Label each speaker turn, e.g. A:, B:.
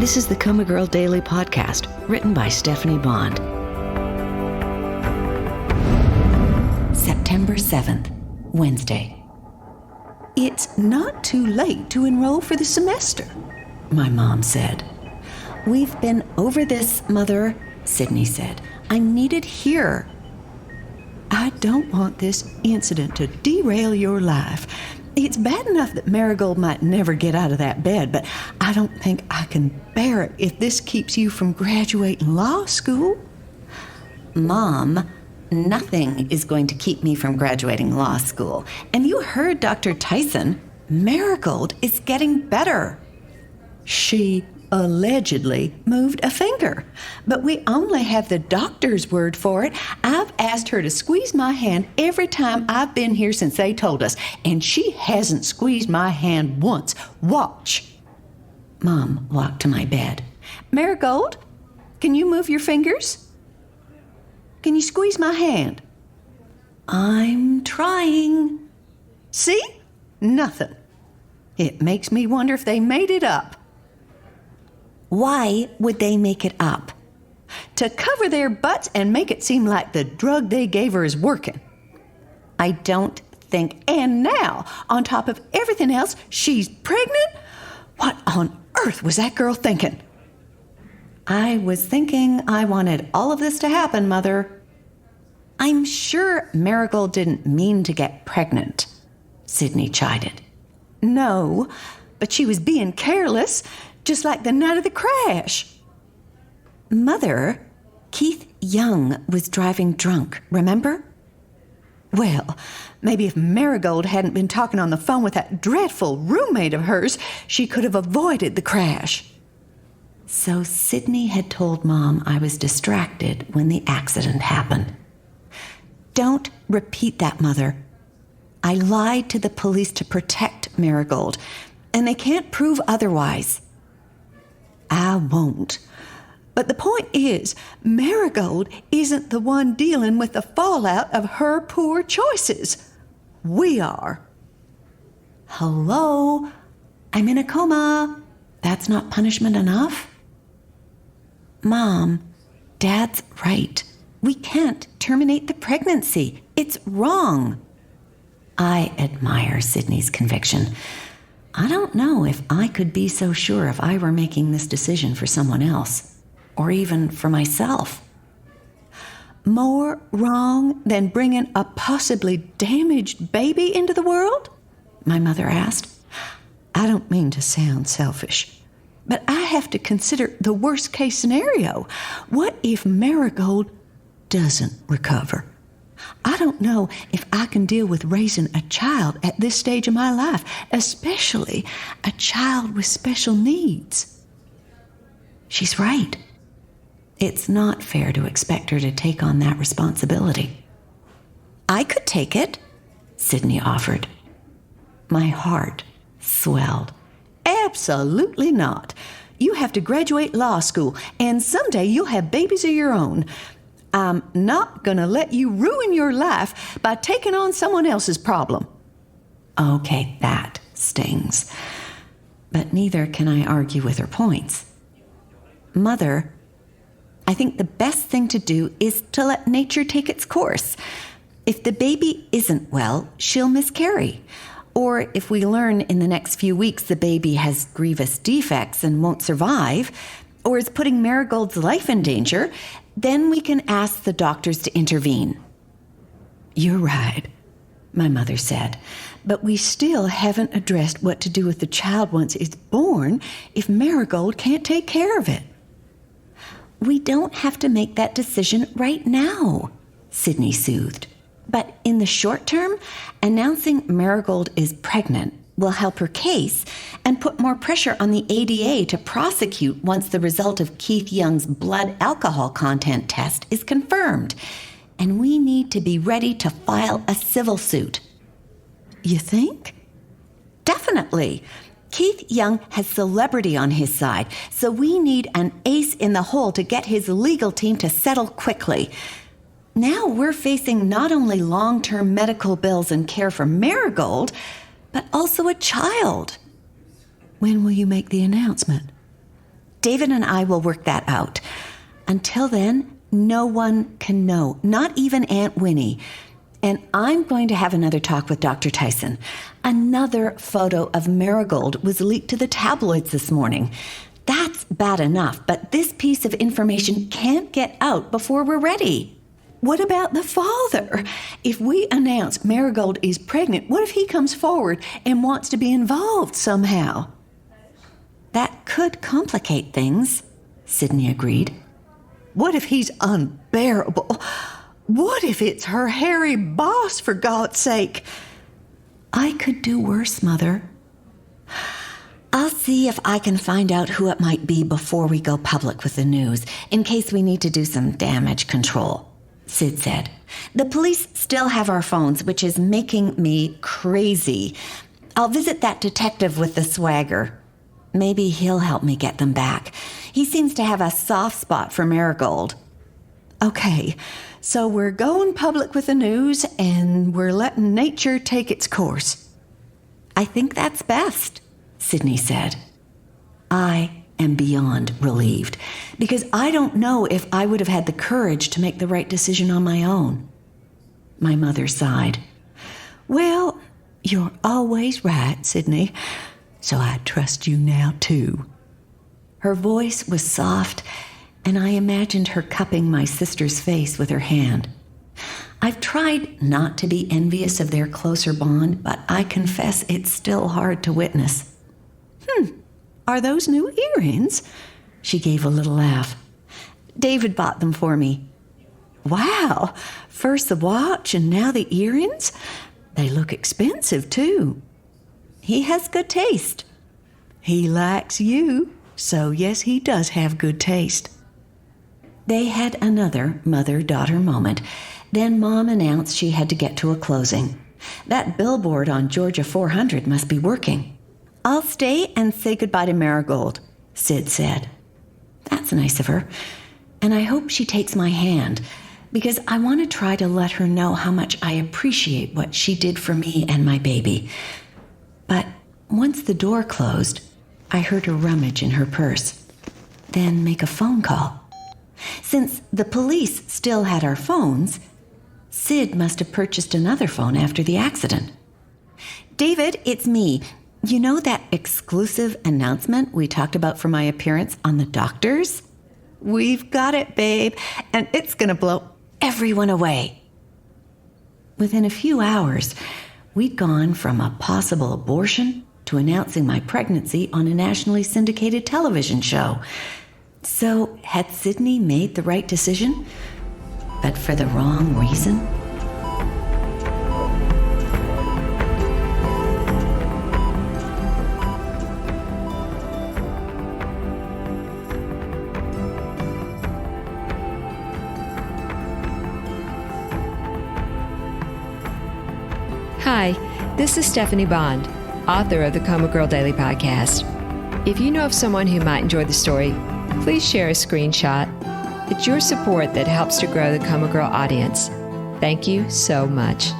A: This is the COMA Girl Daily Podcast, written by Stephanie Bond. September 7th, Wednesday.
B: It's not too late to enroll for the semester,
A: My mom said.
B: We've been over this, Mother,
A: Sydney said.
B: I'm needed here. I don't want this incident to derail your life. It's bad enough that Marigold might never get out of that bed, but I don't think I can bear it if this keeps you from graduating law school.
A: Mom, nothing is going to keep me from graduating law school. And you heard Dr. Tyson. Marigold is getting better.
B: She allegedly moved a finger, but we only have the doctor's word for it. I've asked her to squeeze my hand every time I've been here since they told us, and she hasn't squeezed my hand once. Watch.
A: Mom walked to my bed.
B: Marigold, can you move your fingers? Can you squeeze my hand?
A: I'm trying.
B: See? Nothing. It makes me wonder if they made it up.
A: Why would they make it up?
B: To cover their butts and make it seem like the drug they gave her is working. I don't think. And now, on top of everything else, she's pregnant? What on earth was that girl thinking?
A: I was thinking I wanted all of this to happen, Mother.
B: I'm sure Marigold didn't mean to get pregnant,
A: Sydney chided.
B: No, but she was being careless, just like the night of the crash.
A: Mother, Keith Young was driving drunk, remember?
B: Well, maybe if Marigold hadn't been talking on the phone with that dreadful roommate of hers, she could have avoided the crash.
A: So Sydney had told Mom I was distracted when the accident happened.
B: Don't repeat that, Mother. I lied to the police to protect Marigold, and they can't prove otherwise. I won't. But the point is, Marigold isn't the one dealing with the fallout of her poor choices. We are.
A: Hello? I'm in a coma. That's not punishment enough? Mom, Dad's right. We can't terminate the pregnancy. It's wrong. I admire Sydney's conviction. I don't know if I could be so sure if I were making this decision for someone else, or even for myself.
B: More wrong than bringing a possibly damaged baby into the world?
A: My mother asked.
B: I don't mean to sound selfish, but I have to consider the worst case scenario. What if Marigold doesn't recover? I don't know if I can deal with raising a child at this stage of my life, especially a child with special needs.
A: She's right. It's not fair to expect her to take on that responsibility. I could take it, Sydney offered. My heart swelled.
B: Absolutely not. You have to graduate law school, and someday you'll have babies of your own. I'm not going to let you ruin your life by taking on someone else's problem.
A: Okay, that stings. But neither can I argue with her points. Mother, I think the best thing to do is to let nature take its course. If the baby isn't well, she'll miscarry. Or if we learn in the next few weeks the baby has grievous defects and won't survive, or is putting Marigold's life in danger, then we can ask the doctors to intervene.
B: You're right, my mother said, but we still haven't addressed what to do with the child once it's born if Marigold can't take care of it.
A: We don't have to make that decision right now, Sydney soothed. But in the short term, announcing Marigold is pregnant will help her case and put more pressure on the ADA to prosecute once the result of Keith Young's blood alcohol content test is confirmed. And we need to be ready to file a civil suit.
B: You think?
A: Definitely. Keith Young has celebrity on his side, so we need an ace in the hole to get his legal team to settle quickly. Now we're facing not only long-term medical bills and care for Marigold, but also a child.
B: When will you make the announcement? David and I will work that out. Until then, no one can know, not even Aunt Winnie. And I'm going to have another talk with Dr. Tyson. Another photo of Marigold was leaked to the tabloids this morning. That's bad enough, but this piece of information can't get out before we're ready. What about the father? If we announce Marigold is pregnant, what if he comes forward and wants to be involved somehow? That could complicate things, Sydney agreed. What if he's unbearable? What if it's her hairy boss, for God's sake? I could do worse, Mother. I'll see if I can find out who it might be before we go public with the news, in case we need to do some damage control, Sid said. The police still have our phones, which is making me crazy. I'll visit that detective with the swagger. Maybe he'll help me get them back. He seems to have a soft spot for Marigold. Okay, so we're going public with the news, and we're letting nature take its course. I think that's best, Sydney said. I am beyond relieved, because I don't know if I would have had the courage to make the right decision on my own. My mother sighed. Well, you're always right, Sydney, so I trust you now, too. Her voice was soft, and I imagined her cupping my sister's face with her hand. I've tried not to be envious of their closer bond, but I confess it's still hard to witness. Are those new earrings? She gave a little laugh. David bought them for me. Wow, first the watch and now the earrings? They look expensive, too. He has good taste. He likes you, so yes, he does have good taste. They had another mother-daughter moment. Then Mom announced she had to get to a closing. That billboard on Georgia 400 must be working. I'll stay and say goodbye to Marigold, Sid said. That's nice of her. And I hope she takes my hand, because I want to try to let her know how much I appreciate what she did for me and my baby. But once the door closed, I heard her rummage in her purse, then make a phone call. Since the police still had our phones, Sid must have purchased another phone after the accident. David, it's me. You know that exclusive announcement we talked about for my appearance on The Doctors? We've got it, babe, and it's going to blow everyone away. Within a few hours, we'd gone from a possible abortion to announcing my pregnancy on a nationally syndicated television show. So, had Sydney made the right decision, but for the wrong reason?
C: Hi, this is Stephanie Bond, author of the COMA Girl Daily Podcast. If you know of someone who might enjoy the story, please share a screenshot. It's your support that helps to grow the COMA Girl audience. Thank you so much.